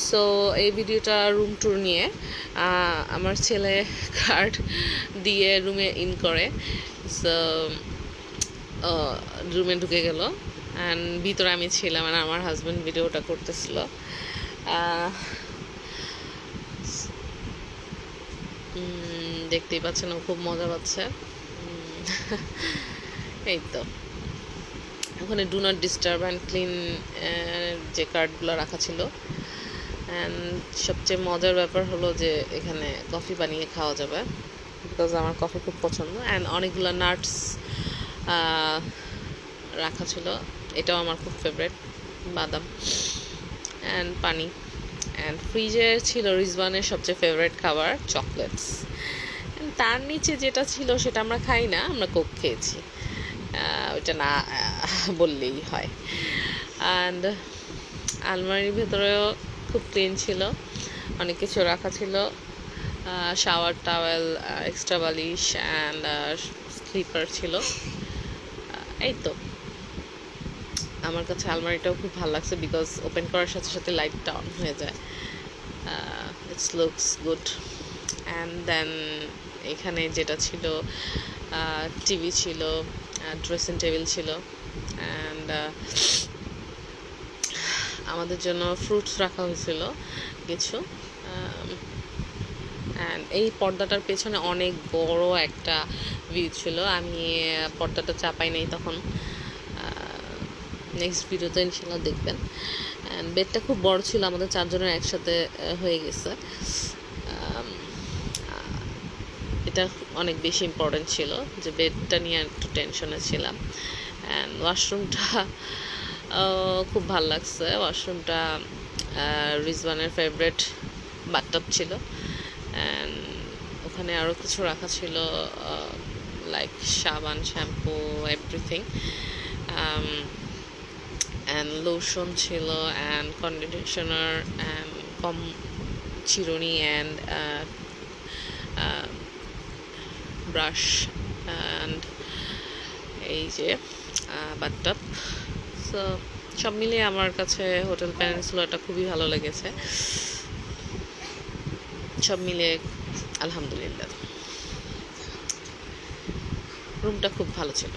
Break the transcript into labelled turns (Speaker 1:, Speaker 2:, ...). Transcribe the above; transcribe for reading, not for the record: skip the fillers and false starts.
Speaker 1: So এই ভিডিওটা room tour নিয়ে। আমার ছেলে কার্ড দিয়ে রুমে ইন করে, সো রুমে ঢুকে গেল অ্যান্ড ভিতরে আমি ছিলাম আর আমার হাজব্যান্ড ভিডিওটা করতেছিল। দেখতেই পাচ্ছেন, ও খুব মজা পাচ্ছে। এই তো ওখানে do not disturb and clean যে কার্ডগুলো রাখা ছিল। অ্যান্ড সবচেয়ে মজার ব্যাপার হলো যে এখানে কফি বানিয়ে খাওয়া যাবে, বিকজ আমার কফি খুব পছন্দ। অ্যান্ড অনেকগুলো নাটস রাখা ছিল, এটাও আমার খুব ফেভারিট, বাদাম অ্যান্ড পানি। অ্যান্ড ফ্রিজে ছিল রিজওয়ানের সবচেয়ে ফেভারিট খাবার চকলেটস। তার নিচে যেটা ছিল সেটা আমরা খাই না, আমরা কোক খেয়েছি, ওইটা না বললেই হয়। অ্যান্ড আলমারির ভেতরেও খুব ক্লিন ছিল, অনেক কিছু রাখা ছিল, শাওয়ার টাওয়েল, এক্সট্রা বালিশ অ্যান্ড স্লিপার ছিল। এই তো আমার কাছে আলমারিটাও খুব ভালো লাগছে, বিকজ ওপেন করার সাথে সাথে লাইটটা অন হয়ে যায়। It's looks good. And then এখানে যেটা ছিল, টিভি ছিল, ড্রেসিং টেবিল ছিল, অ্যান্ড আমাদের জন্য ফ্রুটস রাখা হয়েছিল কিছু। অ্যান্ড এই পর্দাটার পেছনে অনেক বড় একটা ভিউ ছিল, আমি পর্দাটা চাপাই নাই তখন। নেক্সট ভিডিওতে ইনশাল্লাহ দেখবেন। অ্যান্ড বেডটা খুব বড় ছিল, আমাদের চারজনের একসাথে হয়ে গেছে। এটা অনেক বেশি ইম্পর্টেন্ট ছিল যে বেডটা নিয়ে একটু টেনশনে ছিলাম। অ্যান্ড ওয়াশরুমটা খুব ভাল লাগছে। ওয়াশরুমটা রিজওয়ানের ফেভারিট বাথটাব ছিল। অ্যান্ড ওখানে আরও কিছু রাখা ছিল, লাইক সাবান, শ্যাম্পু, এভরিথিং, অ্যান্ড লোশন ছিল, অ্যান্ড কন্ডিশনার, অ্যান্ড চিরুনি, অ্যান্ড ব্রাশ, অ্যান্ড এই যে বাথটাব। সো সব মিলিয়ে আমার কাছে হোটেল পেনিনসুলাটা খুবই ভালো লেগেছে। সব মিলিয়ে আলহামদুলিল্লাহ, রুমটা খুব ভালো ছিল।